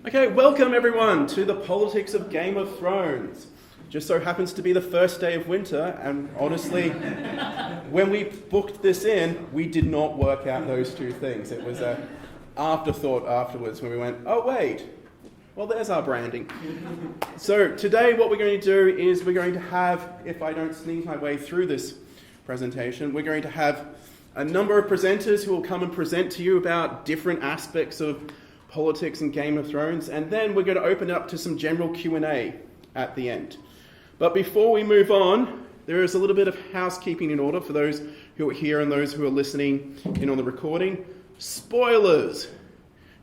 Okay, welcome everyone to the politics of Game of Thrones. Just so happens to be the first day of winter, and honestly, when we booked this in, we did not work out those two things. It was an afterthought afterwards when we went, oh wait, well there's our branding. So today what we're going to do is we're going to have, if I don't sneeze my way through this presentation, we're going to have a number of presenters who will come and present to you about different aspects of politics and Game of Thrones, and then we're going to open up to some general Q&A at the end. But before we move on, there is a little bit of housekeeping in order for those who are here and those who are listening in on the recording. Spoilers!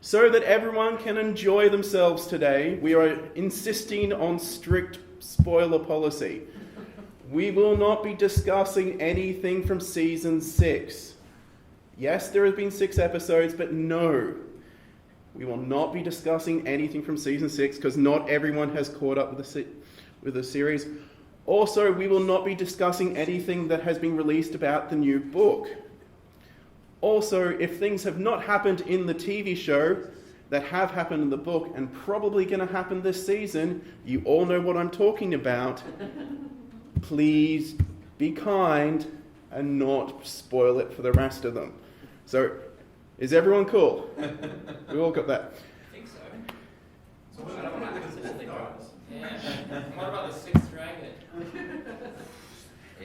So that everyone can enjoy themselves today, we are insisting on strict spoiler policy. We will not be discussing anything from Season 6. Yes, there have been 6 episodes, but no. We will not be discussing anything from Season 6 because not everyone has caught up with the series. Also, we will not be discussing anything that has been released about the new book. Also, if things have not happened in the TV show that have happened in the book and probably going to happen this season, you all know what I'm talking about. Please be kind and not spoil it for the rest of them. So, is everyone cool? We all got that. I think so. What about the sixth dragon?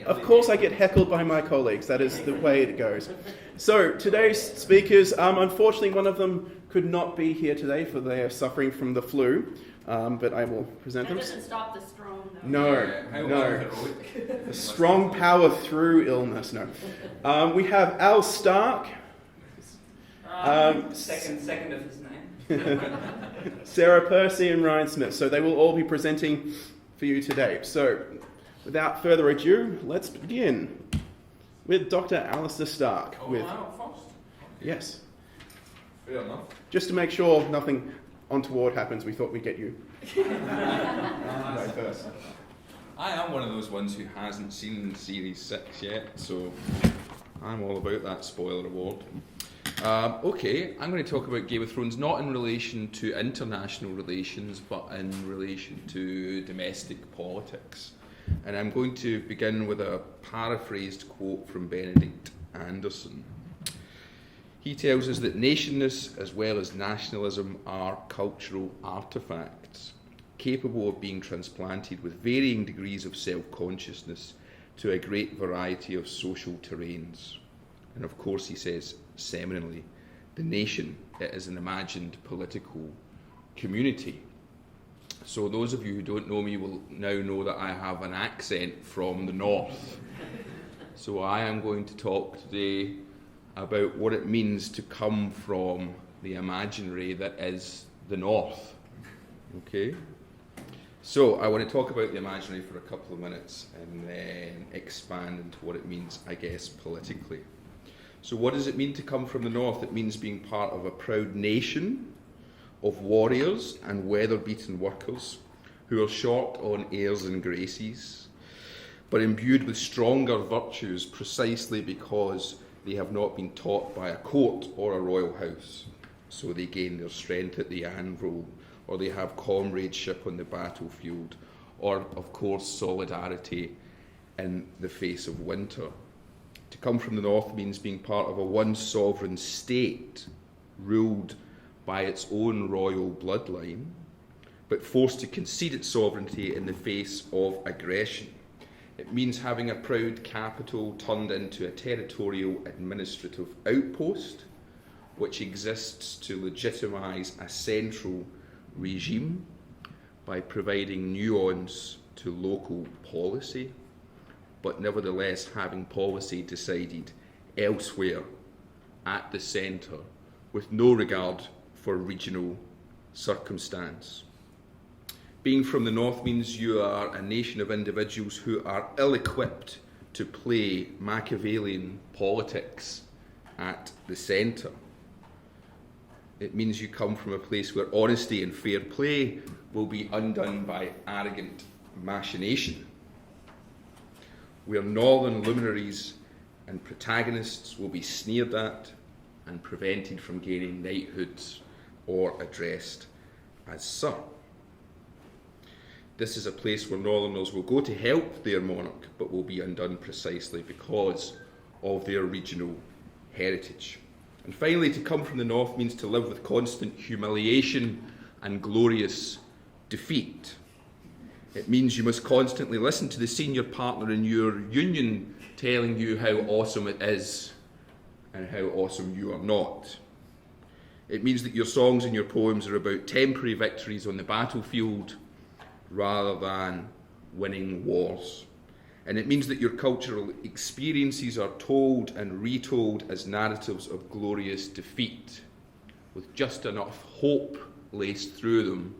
Of course I get heckled by my colleagues. That is the way it goes. So, today's speakers, unfortunately one of them could not be here today for they are suffering from the flu, but I will present them. That doesn't stop the strong, though. No. The strong power through illness, no. We have Alistair Stark. Second of his name. Sarah Percy and Ryan Smith. So they will all be presenting for you today. So without further ado, let's begin with Dr. Alistair Stark. Yes. Fair enough. Just to make sure nothing untoward happens, we thought we'd get you right first. I am one of those ones who hasn't seen Series 6 yet, so I'm all about that spoiler award. Okay, I'm going to talk about Game of Thrones not in relation to international relations, but in relation to domestic politics. And I'm going to begin with a paraphrased quote from Benedict Anderson. He tells us that nationness as well as nationalism are cultural artefacts, capable of being transplanted with varying degrees of self-consciousness to a great variety of social terrains. And of course, he says, seminally, the nation is an imagined political community. So those of you who don't know me will now know that I have an accent from the north. So I am going to talk today about what it means to come from the imaginary that is the north. Okay? So I want to talk about the imaginary for a couple of minutes and then expand into what it means, I guess, politically. So what does it mean to come from the north? It means being part of a proud nation of warriors and weather-beaten workers who are short on airs and graces, but imbued with stronger virtues precisely because they have not been taught by a court or a royal house. So they gain their strength at the anvil, or they have comradeship on the battlefield, or, of course, solidarity in the face of winter. To come from the north means being part of a one sovereign state, ruled by its own royal bloodline, but forced to concede its sovereignty in the face of aggression. It means having a proud capital turned into a territorial administrative outpost, which exists to legitimise a central regime by providing nuance to local policy, but nevertheless having policy decided elsewhere at the centre with no regard for regional circumstance. Being from the north means you are a nation of individuals who are ill-equipped to play Machiavellian politics at the centre. It means you come from a place where honesty and fair play will be undone by arrogant machination, where northern luminaries and protagonists will be sneered at and prevented from gaining knighthoods or addressed as son. This is a place where Northerners will go to help their monarch, but will be undone precisely because of their regional heritage. And finally, to come from the north means to live with constant humiliation and glorious defeat. It means you must constantly listen to the senior partner in your union telling you how awesome it is and how awesome you are not. It means that your songs and your poems are about temporary victories on the battlefield rather than winning wars. And it means that your cultural experiences are told and retold as narratives of glorious defeat, with just enough hope laced through them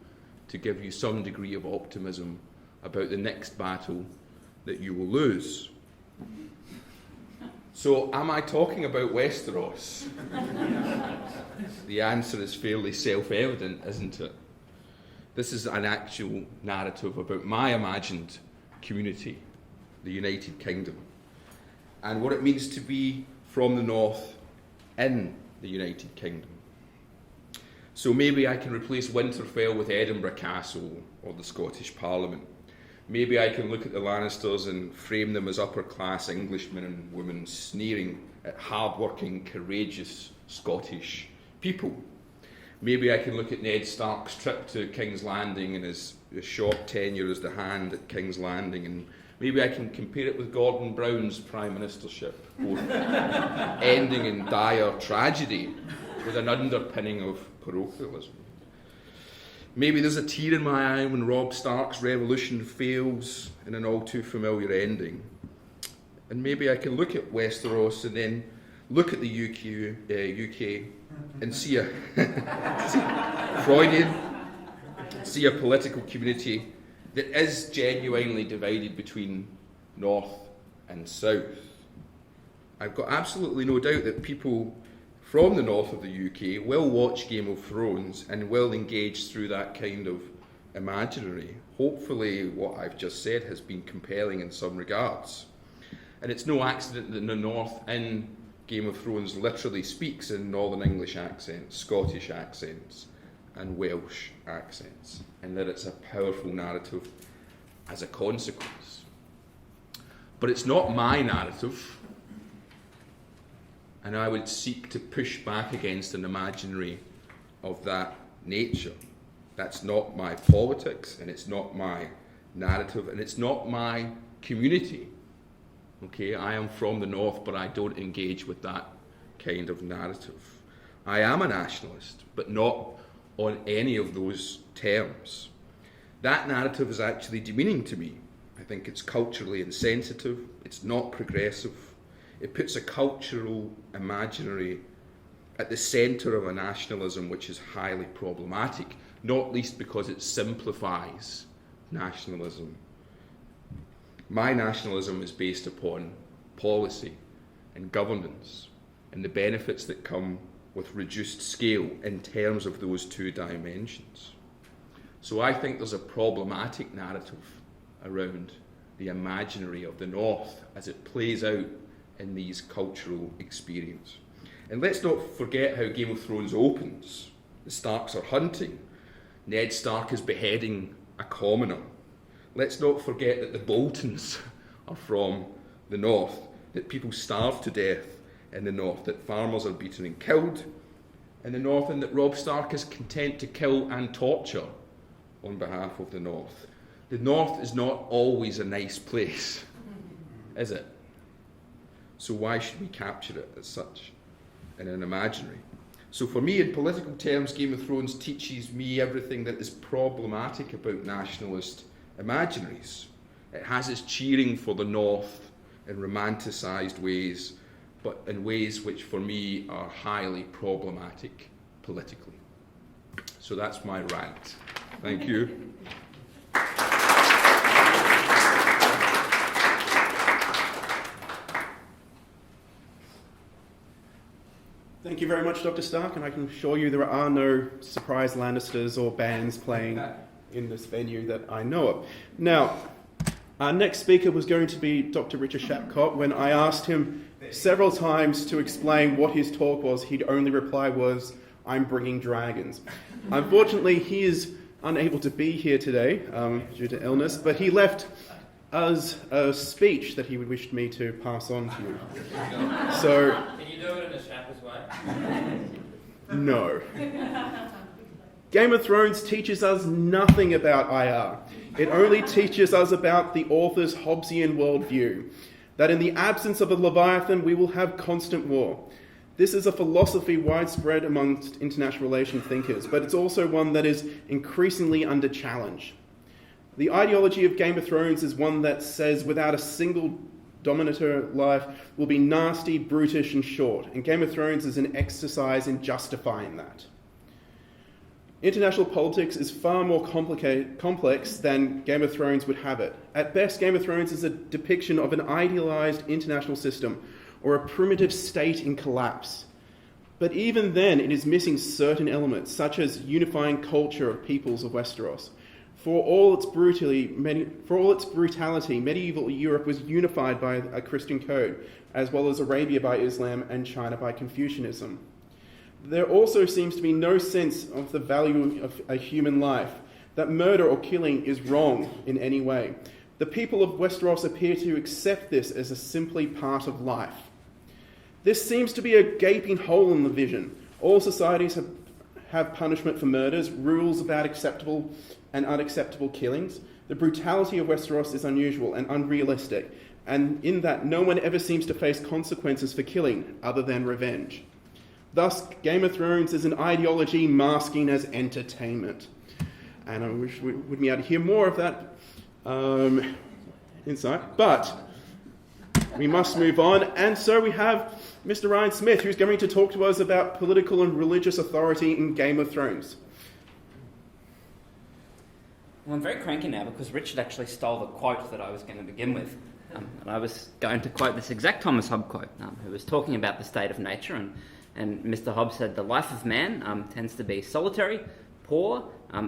to give you some degree of optimism about the next battle that you will lose. So, am I talking about Westeros? The answer is fairly self-evident, isn't it? This is an actual narrative about my imagined community, the United Kingdom, and what it means to be from the north in the United Kingdom. So maybe I can replace Winterfell with Edinburgh Castle or the Scottish Parliament. Maybe I can look at the Lannisters and frame them as upper-class Englishmen and women sneering at hard-working, courageous Scottish people. Maybe I can look at Ned Stark's trip to King's Landing and his short tenure as the Hand at King's Landing, and maybe I can compare it with Gordon Brown's Prime Ministership, both ending in dire tragedy with an underpinning of parochialism. Maybe there's a tear in my eye when Robb Stark's revolution fails in an all-too-familiar ending. And maybe I can look at Westeros and then look at the UK and see a Freudian, see a political community that is genuinely divided between north and south. I've got absolutely no doubt that people from the north of the UK will watch Game of Thrones and will engage through that kind of imaginary. Hopefully what I've just said has been compelling in some regards. And it's no accident that the north in Game of Thrones literally speaks in Northern English accents, Scottish accents, and Welsh accents, and that it's a powerful narrative as a consequence. But it's not my narrative, and I would seek to push back against an imaginary of that nature. That's not my politics, and it's not my narrative, and it's not my community. Okay, I am from the north, but I don't engage with that kind of narrative. I am a nationalist, but not on any of those terms. That narrative is actually demeaning to me. I think it's culturally insensitive, it's not progressive. It puts a cultural imaginary at the centre of a nationalism which is highly problematic, not least because it simplifies nationalism. My nationalism is based upon policy and governance and the benefits that come with reduced scale in terms of those two dimensions. So I think there's a problematic narrative around the imaginary of the North as it plays out in these cultural experiences. And let's not forget how Game of Thrones opens. The Starks are hunting. Ned Stark is beheading a commoner. Let's not forget that the Boltons are from the north, that people starve to death in the north, that farmers are beaten and killed in the north, and that Robb Stark is content to kill and torture on behalf of the north. The north is not always a nice place, is it? So why should we capture it as such in an imaginary? So for me, in political terms, Game of Thrones teaches me everything that is problematic about nationalist imaginaries. It has its cheering for the north in romanticised ways, but in ways which for me are highly problematic politically. So that's my rant. Thank you. Thank you very much, Dr. Stark, and I can assure you there are no surprise Lannisters or bands playing in this venue that I know of. Now, our next speaker was going to be Dr. Richard Shapcott. When I asked him several times to explain what his talk was, he'd only reply was, "I'm bringing dragons." Unfortunately, he is unable to be here today due to illness, but he left us a speech that he wished me to pass on to you. So, Can you do it in a Shapper's way? no. Game of Thrones teaches us nothing about IR. It only teaches us about the author's Hobbesian worldview, that in the absence of a Leviathan, we will have constant war. This is a philosophy widespread amongst international relations thinkers, but it's also one that is increasingly under challenge. The ideology of Game of Thrones is one that says without a single dominator, life will be nasty, brutish, and short, and Game of Thrones is an exercise in justifying that. International politics is far more complex than Game of Thrones would have it. At best, Game of Thrones is a depiction of an idealized international system, or a primitive state in collapse. But even then, it is missing certain elements, such as unifying culture of peoples of Westeros. For all its brutality, medieval Europe was unified by a Christian code, as well as Arabia by Islam and China by Confucianism. There also seems to be no sense of the value of a human life, that murder or killing is wrong in any way. The people of Westeros appear to accept this as a simply part of life. This seems to be a gaping hole in the vision. All societies have punishment for murders, rules about acceptable and unacceptable killings. The brutality of Westeros is unusual and unrealistic, and in that no one ever seems to face consequences for killing other than revenge. Thus, Game of Thrones is an ideology masking as entertainment. And I wish we would be able to hear more of that insight. But we must move on. And so we have Mr. Ryan Smith, who's going to talk to us about political and religious authority in Game of Thrones. Well, I'm very cranky now because Richard actually stole the quote that I was going to begin with. And I was going to quote this exact Thomas Hobbes quote, who was talking about the state of nature. And Mr. Hobbes said, the life of man tends to be solitary, poor,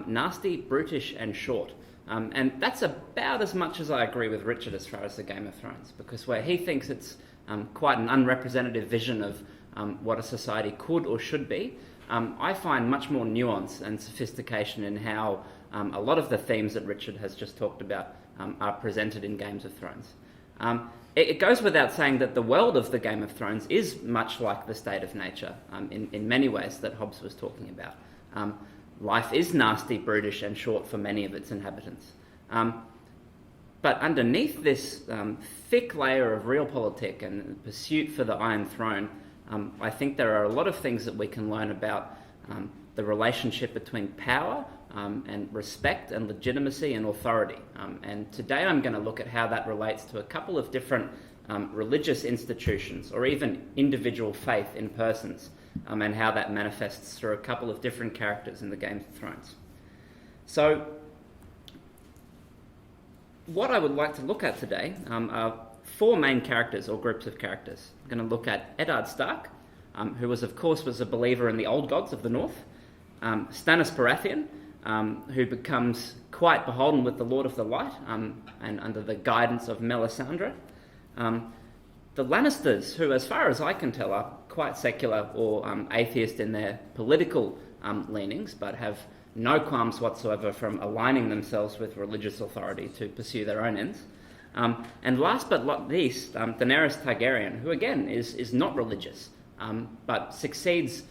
nasty, brutish, and short. And that's about as much as I agree with Richard as far as the Game of Thrones, because where he thinks it's quite an unrepresentative vision of what a society could or should be, I find much more nuance and sophistication in how a lot of the themes that Richard has just talked about are presented in Games of Thrones. It goes without saying that the world of the Game of Thrones is much like the state of nature in many ways that Hobbes was talking about. Life is nasty, brutish, and short for many of its inhabitants. But underneath this thick layer of realpolitik and pursuit for the Iron Throne, I think there are a lot of things that we can learn about the relationship between power and respect and legitimacy and authority. And today I'm going to look at how that relates to a couple of different religious institutions or even individual faith in persons, and how that manifests through a couple of different characters in the Game of Thrones. So what I would like to look at today are four main characters or groups of characters. I'm going to look at Eddard Stark, who was a believer in the old gods of the north, Stannis Baratheon, who becomes quite beholden with the Lord of the Light and under the guidance of Melisandre. The Lannisters, who as far as I can tell are quite secular or atheist in their political leanings, but have no qualms whatsoever from aligning themselves with religious authority to pursue their own ends. And last but not least, Daenerys Targaryen, who again is not religious, but succeeds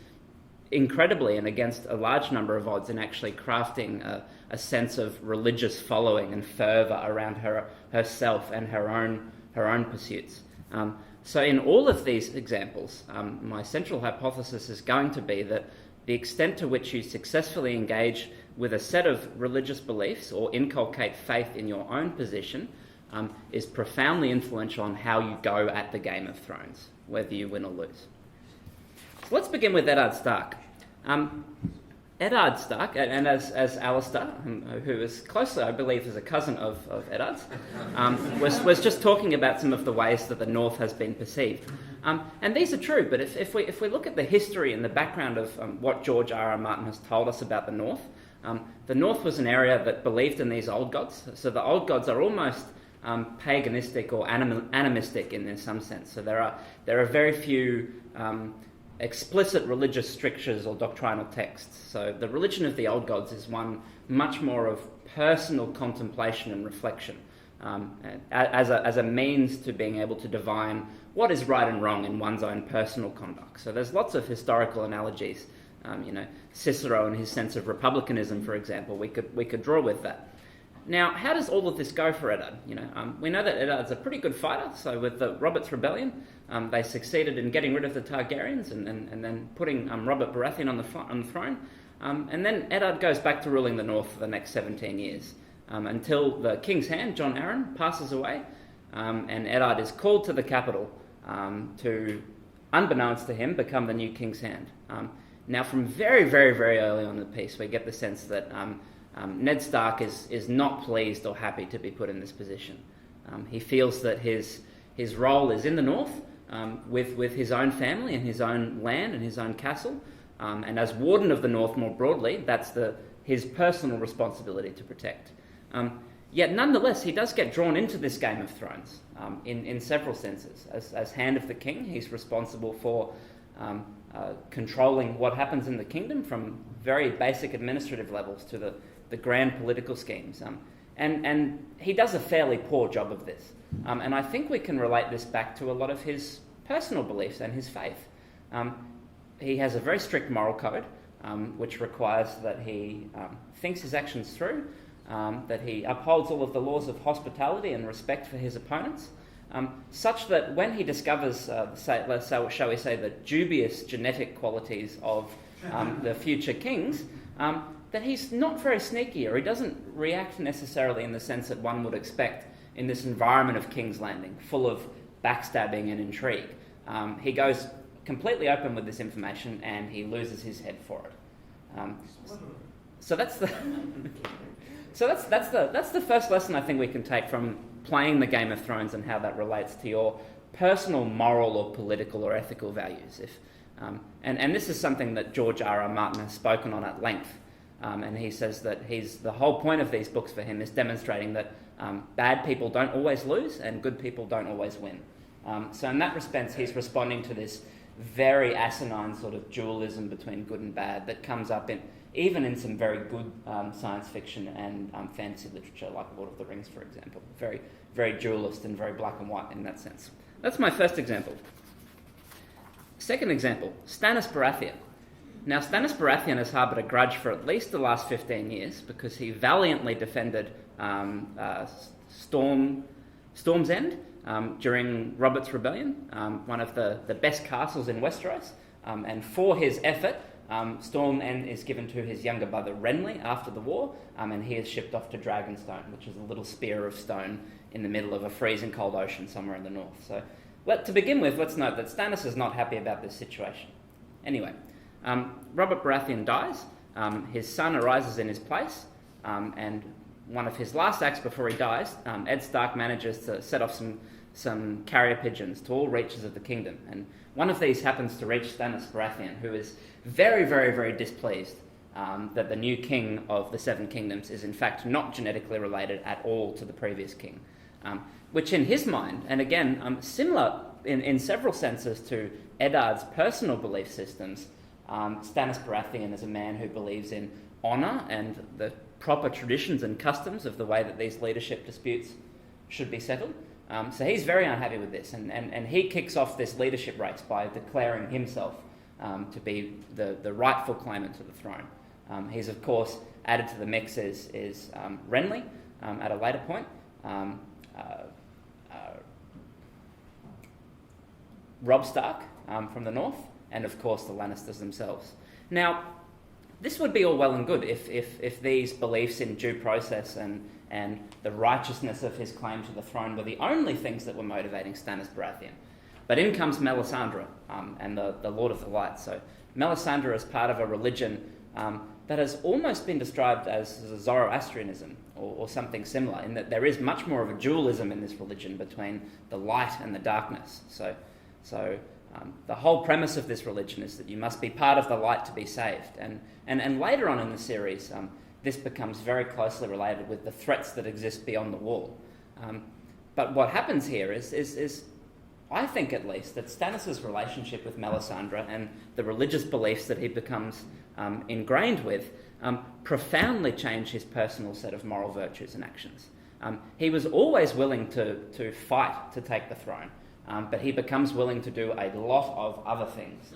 incredibly and against a large number of odds in actually crafting a sense of religious following and fervour around herself and her own pursuits. So in all of these examples, my central hypothesis is going to be that the extent to which you successfully engage with a set of religious beliefs or inculcate faith in your own position is profoundly influential on how you go at the Game of Thrones, whether you win or lose. So let's begin with Eddard Stark. Eddard Stark, and as Alastair, who is closely, I believe, is a cousin of Eddard's, was just talking about some of the ways that the North has been perceived. And these are true, but if we look at the history and the background of what George R.R. Martin has told us about the North was an area that believed in these old gods. So the old gods are almost paganistic or animistic in some sense. So there are very few explicit religious strictures or doctrinal texts. So the religion of the old gods is one much more of personal contemplation and reflection, as a means to being able to divine what is right and wrong in one's own personal conduct. So there's lots of historical analogies. Cicero and his sense of republicanism, for example, we could draw with that. Now, how does all of this go for Eddard? We know that Eddard's a pretty good fighter. So with the Robert's Rebellion, they succeeded in getting rid of the Targaryens and then putting Robert Baratheon on the throne. And then Eddard goes back to ruling the North for the next 17 years, until the King's Hand, Jon Arryn, passes away, and Eddard is called to the capital to, unbeknownst to him, become the new King's Hand. Now, from very, very, very early on in the piece, we get the sense that Ned Stark is not pleased or happy to be put in this position. He feels that his role is in the North, with his own family and his own land and his own castle, and as Warden of the North more broadly, that's his personal responsibility to protect. Yet nonetheless, he does get drawn into this Game of Thrones in several senses. As Hand of the King, he's responsible for controlling what happens in the kingdom from very basic administrative levels to the grand political schemes. And he does a fairly poor job of this. And I think we can relate this back to a lot of his personal beliefs and his faith. He has a very strict moral code, which requires that he thinks his actions through, that he upholds all of the laws of hospitality and respect for his opponents, such that when he discovers, shall we say, the dubious genetic qualities of the future kings, that he's not very sneaky, or he doesn't react necessarily in the sense that one would expect in this environment of King's Landing, full of backstabbing and intrigue. He goes completely open with this information, and he loses his head for it. So that's the first lesson I think we can take from playing the Game of Thrones and how that relates to your personal moral or political or ethical values. And this is something that George R.R. Martin has spoken on at length. And he says that the whole point of these books for him is demonstrating that bad people don't always lose and good people don't always win. So in that respect, he's responding to this very asinine sort of dualism between good and bad that comes up even in some very good science fiction and fantasy literature, like Lord of the Rings, for example. Very, very dualist and very black and white in that sense. That's my first example. Second example, Stannis Baratheon. Now, Stannis Baratheon has harboured a grudge for at least the last 15 years because he valiantly defended Storm's End during Robert's Rebellion, one of the best castles in Westeros. And for his effort, Storm End is given to his younger brother Renly after the war, and he is shipped off to Dragonstone, which is a little spear of stone in the middle of a freezing cold ocean somewhere in the north. So, to begin with, let's note that Stannis is not happy about this situation. Anyway, Robert Baratheon dies, his son arises in his place, and one of his last acts before he dies, Ed Stark manages to set off some carrier pigeons to all reaches of the kingdom, and one of these happens to reach Stannis Baratheon, who is very, very, very displeased that the new king of the Seven Kingdoms is in fact not genetically related at all to the previous king, which in his mind, and again similar in several senses to Eddard's personal belief systems, Stannis Baratheon is a man who believes in honour and the proper traditions and customs of the way that these leadership disputes should be settled. So he's very unhappy with this, and he kicks off this leadership race by declaring himself to be the rightful claimant to the throne. He's, of course, added to the mix is Renly at a later point, Robb Stark from the north, and of course the Lannisters themselves. Now, this would be all well and good if these beliefs in due process and the righteousness of his claim to the throne were the only things that were motivating Stannis Baratheon. But in comes Melisandre and the Lord of the Light. So Melisandre is part of a religion that has almost been described as Zoroastrianism or something similar, in that there is much more of a dualism in this religion between the light and the darkness. So the whole premise of this religion is that you must be part of the light to be saved. And later on in the series, this becomes very closely related with the threats that exist beyond the wall. But what happens here is I think at least that Stannis' relationship with Melisandre and the religious beliefs that he becomes ingrained with profoundly change his personal set of moral virtues and actions. He was always willing to fight to take the throne, but he becomes willing to do a lot of other things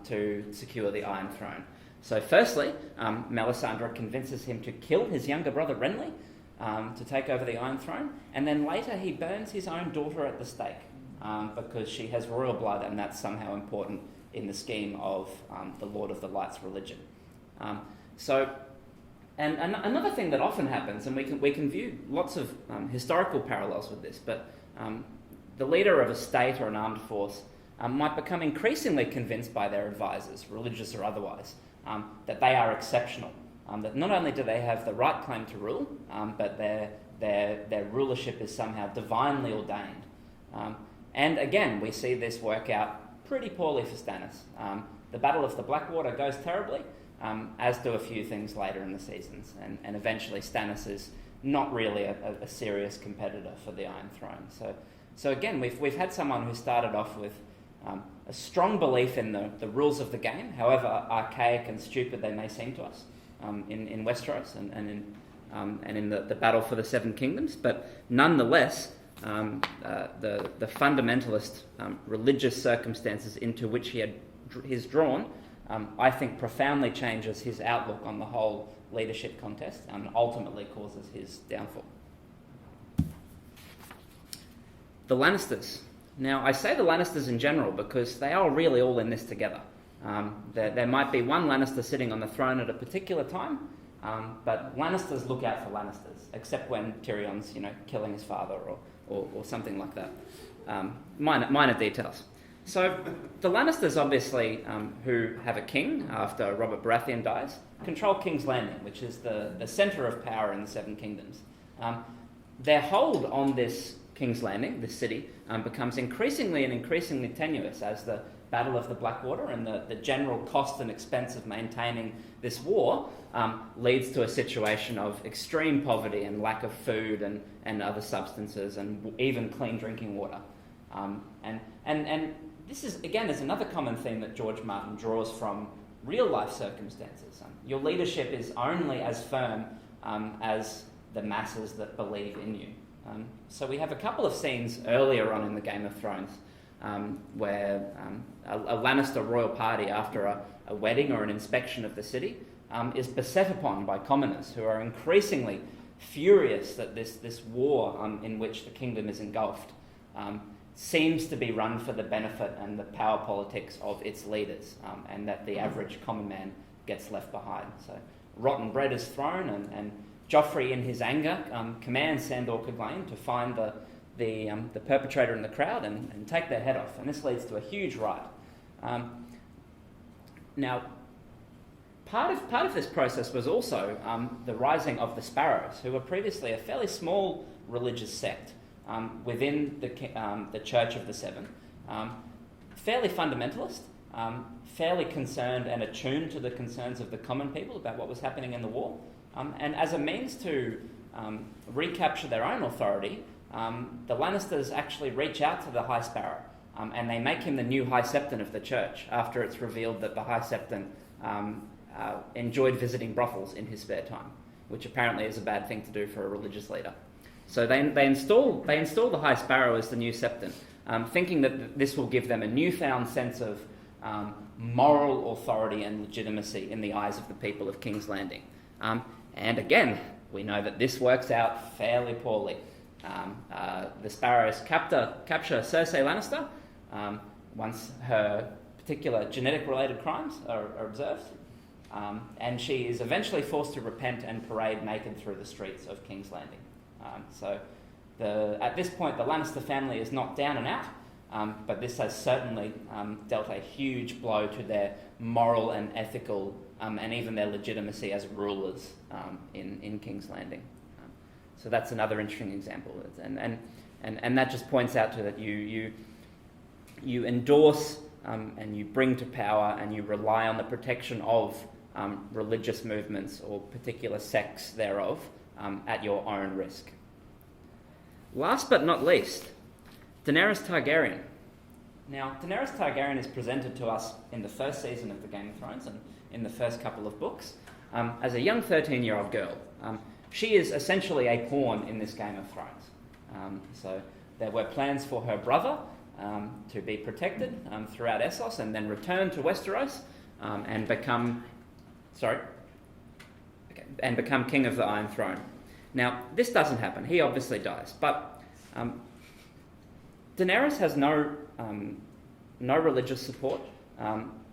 to secure the Iron Throne. So firstly, Melisandre convinces him to kill his younger brother Renly to take over the Iron Throne, and then later he burns his own daughter at the stake because she has royal blood, and that's somehow important in the scheme of the Lord of the Light's religion. And another thing that often happens, and we can view lots of historical parallels with this, but the leader of a state or an armed force might become increasingly convinced by their advisors, religious or otherwise, that they are exceptional, that not only do they have the right claim to rule, but their rulership is somehow divinely ordained. And again, we see this work out pretty poorly for Stannis. The Battle of the Blackwater goes terribly, as do a few things later in the seasons, and eventually Stannis is not really a serious competitor for the Iron Throne. So again, we've had someone who started off with a strong belief in the rules of the game, however archaic and stupid they may seem to us, in Westeros and in the battle for the Seven Kingdoms, but nonetheless, the fundamentalist religious circumstances into which he's drawn, I think profoundly changes his outlook on the whole leadership contest and ultimately causes his downfall. The Lannisters. Now, I say the Lannisters in general because they are really all in this together. There might be one Lannister sitting on the throne at a particular time, but Lannisters look out for Lannisters, except when Tyrion's, killing his father or something like that. Minor details. So the Lannisters, obviously, who have a king after Robert Baratheon dies, control King's Landing, which is the centre of power in the Seven Kingdoms. Their hold on this King's Landing, this city, becomes increasingly tenuous as the Battle of the Blackwater and the general cost and expense of maintaining this war leads to a situation of extreme poverty and lack of food and other substances and even clean drinking water. And this is another common theme that George Martin draws from real life circumstances. Your leadership is only as firm as the masses that believe in you. So we have a couple of scenes earlier on in the Game of Thrones where a Lannister royal party, after a wedding or an inspection of the city, is beset upon by commoners who are increasingly furious that this war in which the kingdom is engulfed seems to be run for the benefit and the power politics of its leaders, and that the average common man gets left behind. So rotten bread is thrown, and Joffrey, in his anger, commands Sandor Clegane to find the perpetrator in the crowd and take their head off, and this leads to a huge riot. Now, part of this process was also the rising of the Sparrows, who were previously a fairly small religious sect within the Church of the Seven, fairly fundamentalist, fairly concerned and attuned to the concerns of the common people about what was happening in the war. And as a means to recapture their own authority, the Lannisters actually reach out to the High Sparrow, and they make him the new High Septon of the church after it's revealed that the High Septon enjoyed visiting brothels in his spare time, which apparently is a bad thing to do for a religious leader. So they install the High Sparrow as the new Septon, thinking that this will give them a newfound sense of moral authority and legitimacy in the eyes of the people of King's Landing. And again, we know that this works out fairly poorly. The Sparrows capture Cersei Lannister once her particular genetic-related crimes are observed, and she is eventually forced to repent and parade naked through the streets of King's Landing. So at this point, the Lannister family is not down and out, but this has certainly dealt a huge blow to their moral and ethical and even their legitimacy as rulers in King's Landing. So that's another interesting example, and that just points out to that you endorse and you bring to power and you rely on the protection of religious movements or particular sects thereof at your own risk. Last but not least, Daenerys Targaryen. Now, Daenerys Targaryen is presented to us in the first season of the Game of Thrones and in the first couple of books as a young 13-year-old girl. She is essentially a pawn in this Game of Thrones. So there were plans for her brother to be protected throughout Essos and then return to Westeros and become king of the Iron Throne. Now, this doesn't happen. He obviously dies, but Daenerys has no religious support,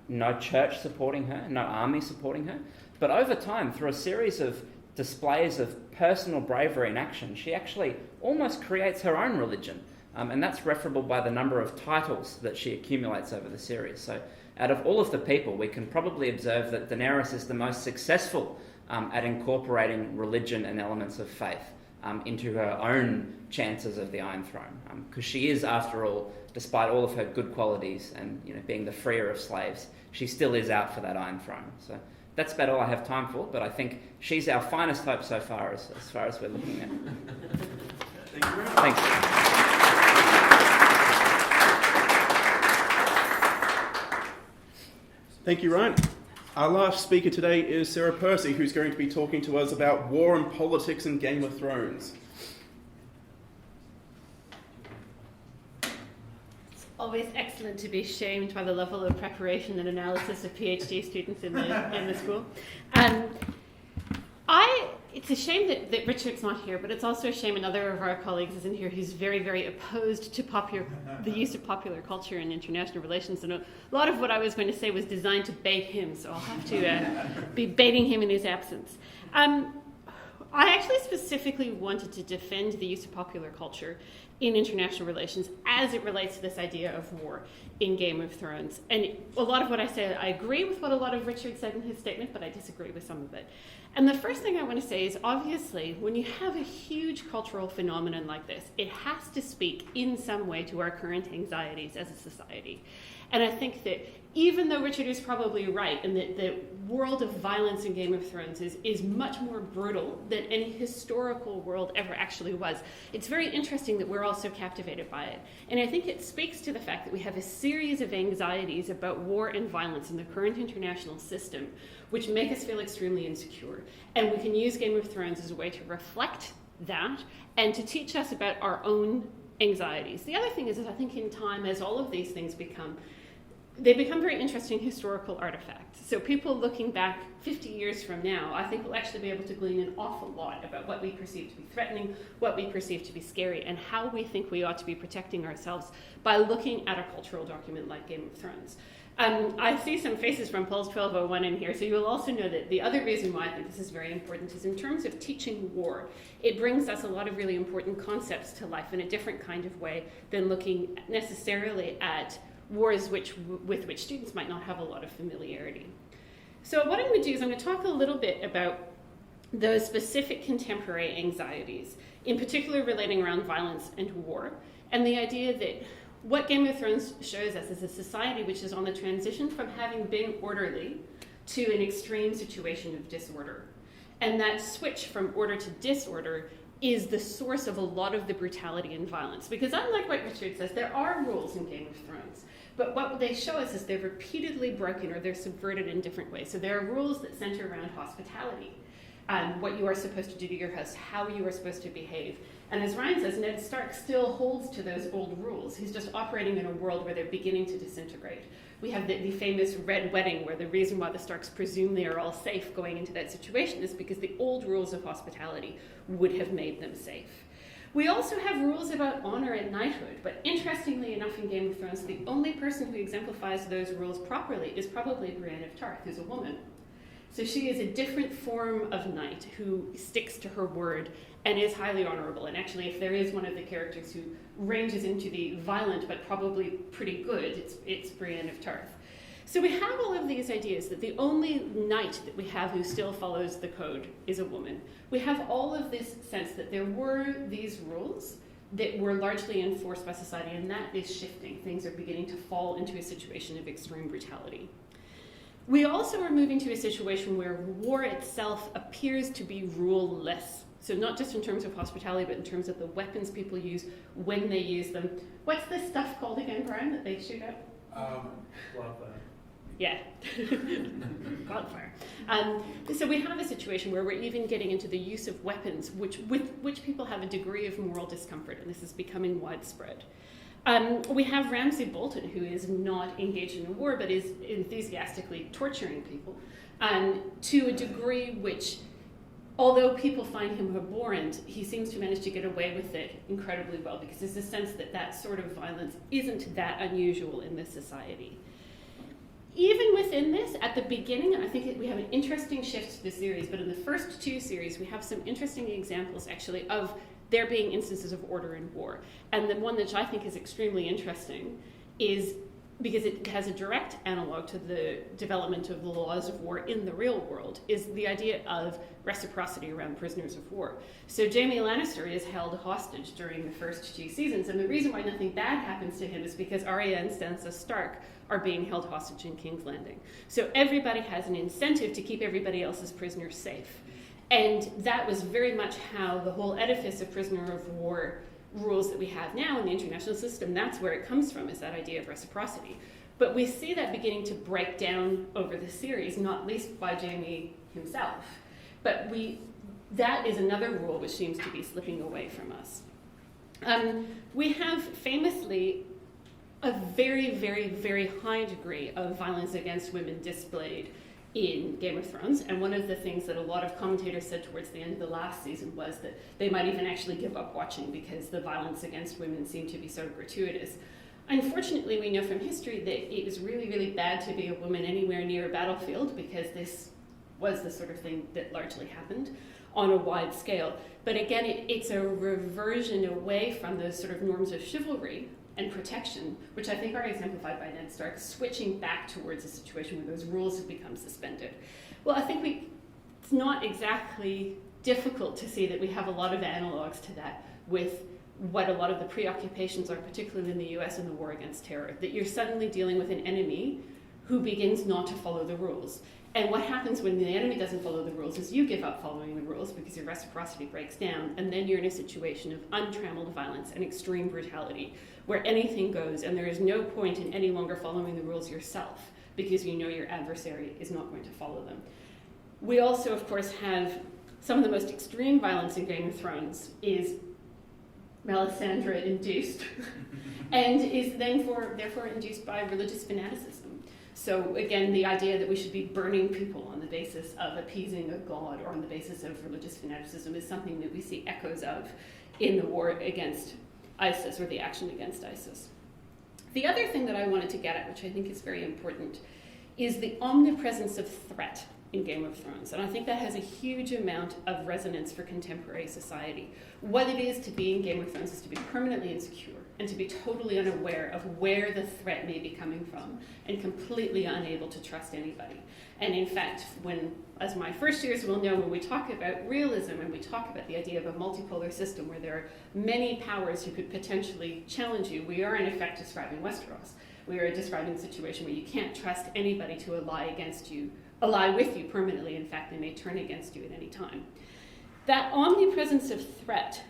no church supporting her, no army supporting her. But over time, through a series of displays of personal bravery and action, she actually almost creates her own religion. And that's referable by the number of titles that she accumulates over the series. So out of all of the people, we can probably observe that Daenerys is the most successful at incorporating religion and elements of faith into her own chances of the Iron Throne. Because she is, after all, despite all of her good qualities and being the freer of slaves, she still is out for that Iron Throne. So that's about all I have time for, but I think she's our finest hope so far as we're looking at. Thank you very much. Thanks. Thank you, Ryan. Our last speaker today is Sarah Percy, who's going to be talking to us about war and politics in Game of Thrones. It's always excellent to be shamed by the level of preparation and analysis of PhD students in the school. It's a shame that Richard's not here, but it's also a shame another of our colleagues isn't here who's very, very opposed to the use of popular culture in international relations. And a lot of what I was going to say was designed to bait him, so I'll have to be baiting him in his absence. I actually specifically wanted to defend the use of popular culture in international relations as it relates to this idea of war in Game of Thrones. And a lot of what I said, I agree with what a lot of Richard said in his statement, but I disagree with some of it. And the first thing I want to say is, obviously, when you have a huge cultural phenomenon like this, it has to speak in some way to our current anxieties as a society. And I think that even though Richard is probably right, and that the world of violence in Game of Thrones is much more brutal than any historical world ever actually was, it's very interesting that we're all so captivated by it. And I think it speaks to the fact that we have a series of anxieties about war and violence in the current international system, which make us feel extremely insecure. And we can use Game of Thrones as a way to reflect that and to teach us about our own anxieties. The other thing is I think in time, as all of these things become very interesting historical artifacts. So people looking back 50 years from now, I think will actually be able to glean an awful lot about what we perceive to be threatening, what we perceive to be scary, and how we think we ought to be protecting ourselves by looking at a cultural document like Game of Thrones. I see some faces from Polls 1201 in here, so you will also know that the other reason why I think this is very important is in terms of teaching war. It brings us a lot of really important concepts to life in a different kind of way than looking necessarily at wars with which students might not have a lot of familiarity. So what I'm going to do is I'm going to talk a little bit about those specific contemporary anxieties, in particular relating around violence and war, and the idea that what Game of Thrones shows us is a society which is on the transition from having been orderly to an extreme situation of disorder. And that switch from order to disorder is the source of a lot of the brutality and violence. Because unlike what Richard says, there are rules in Game of Thrones. But what they show us is they're repeatedly broken or they're subverted in different ways. So there are rules that center around hospitality, what you are supposed to do to your host, how you are supposed to behave. And as Ryan says, Ned Stark still holds to those old rules. He's just operating in a world where they're beginning to disintegrate. We have the famous Red Wedding, where the reason why the Starks presume they are all safe going into that situation is because the old rules of hospitality would have made them safe. We also have rules about honor and knighthood, but interestingly enough in Game of Thrones, the only person who exemplifies those rules properly is probably Brienne of Tarth, who's a woman. So she is a different form of knight who sticks to her word and is highly honorable. And actually, if there is one of the characters who ranges into the violent but probably pretty good, it's Brienne of Tarth. So we have all of these ideas that the only knight that we have who still follows the code is a woman. We have all of this sense that there were these rules that were largely enforced by society, and that is shifting. Things are beginning to fall into a situation of extreme brutality. We also are moving to a situation where war itself appears to be rule-less. So not just in terms of hospitality, but in terms of the weapons people use, when they use them. What's this stuff called again, Brian, that they shoot out? Wildfire. Yeah, wildfire. So we have a situation where we're even getting into the use of weapons, with which people have a degree of moral discomfort, and this is becoming widespread. We have Ramsay Bolton, who is not engaged in a war, but is enthusiastically torturing people, to a degree which, although people find him abhorrent, he seems to manage to get away with it incredibly well, because there's a sense that that sort of violence isn't that unusual in this society. Even within this, at the beginning, I think we have an interesting shift to the series, but in the first 2 series, we have some interesting examples, actually, of there being instances of order in war. And the one that I think is extremely interesting is, because it has a direct analog to the development of the laws of war in the real world, is the idea of reciprocity around prisoners of war. So Jaime Lannister is held hostage during the first 2 seasons, and the reason why nothing bad happens to him is because Arya and Stannis Stark are being held hostage in King's Landing. So everybody has an incentive to keep everybody else's prisoners safe. And that was very much how the whole edifice of prisoner of war rules that we have now in the international system, that's where it comes from, is that idea of reciprocity. But we see that beginning to break down over the series, not least by Jaime himself. But that is another rule which seems to be slipping away from us. We have famously a very, very, very high degree of violence against women displayed in Game of Thrones, and one of the things that a lot of commentators said towards the end of the last season was that they might even actually give up watching because the violence against women seemed to be so gratuitous. Unfortunately, we know from history that it was really, really bad to be a woman anywhere near a battlefield, because this was the sort of thing that largely happened on a wide scale. But again, it's a reversion away from those sort of norms of chivalry and protection, which I think are exemplified by Ned Stark, switching back towards a situation where those rules have become suspended. Well, I think it's not exactly difficult to see that we have a lot of analogs to that with what a lot of the preoccupations are, particularly in the US in the war against terror, that you're suddenly dealing with an enemy who begins not to follow the rules. And what happens when the enemy doesn't follow the rules is you give up following the rules because your reciprocity breaks down, and then you're in a situation of untrammeled violence and extreme brutality, where anything goes, and there is no point in any longer following the rules yourself, because you know your adversary is not going to follow them. We also, of course, have some of the most extreme violence in Game of Thrones is Melisandre-induced, and is therefore induced by religious fanaticism. So again, the idea that we should be burning people on the basis of appeasing a god or on the basis of religious fanaticism is something that we see echoes of in the war against ISIS, or the action against ISIS. The other thing that I wanted to get at, which I think is very important, is the omnipresence of threat in Game of Thrones. And I think that has a huge amount of resonance for contemporary society. What it is to be in Game of Thrones is to be permanently insecure and to be totally unaware of where the threat may be coming from and completely unable to trust anybody. And in fact, as my first years will know, when we talk about realism and we talk about the idea of a multipolar system where there are many powers who could potentially challenge you, we are in effect describing Westeros. We are describing a situation where you can't trust anybody to ally with you permanently. In fact, they may turn against you at any time. That omnipresence of threat,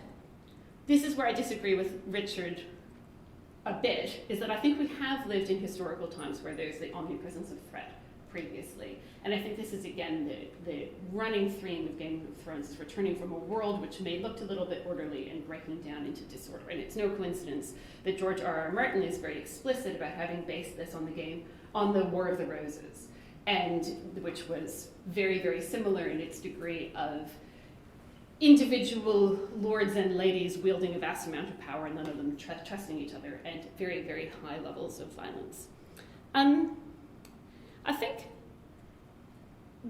this is where I disagree with Richard a bit, is that I think we have lived in historical times where there's the omnipresence of threat previously. And I think this is, again, the running theme of Game of Thrones, is returning from a world which may look a little bit orderly and breaking down into disorder. And it's no coincidence that George R.R. Martin is very explicit about having based this on the War of the Roses, and which was very, very similar in its degree of individual lords and ladies wielding a vast amount of power, and none of them trusting each other, and very, very high levels of violence. I think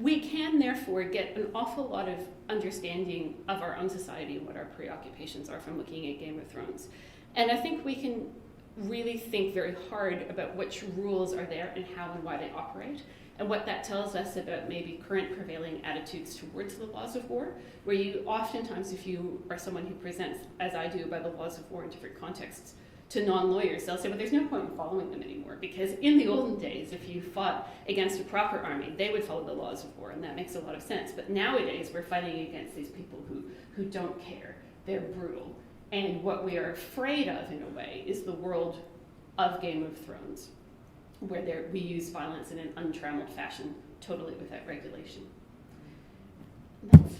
we can therefore get an awful lot of understanding of our own society and what our preoccupations are from looking at Game of Thrones. And I think we can really think very hard about which rules are there and how and why they operate, and what that tells us about maybe current prevailing attitudes towards the laws of war, where you oftentimes, if you are someone who presents, as I do, by the laws of war in different contexts, to non-lawyers, they'll say, well, there's no point in following them anymore, because in the olden days, if you fought against a proper army, they would follow the laws of war, and that makes a lot of sense. But nowadays, we're fighting against these people who don't care. They're brutal. And what we are afraid of, in a way, is the world of Game of Thrones, where we use violence in an untrammeled fashion, totally without regulation. That's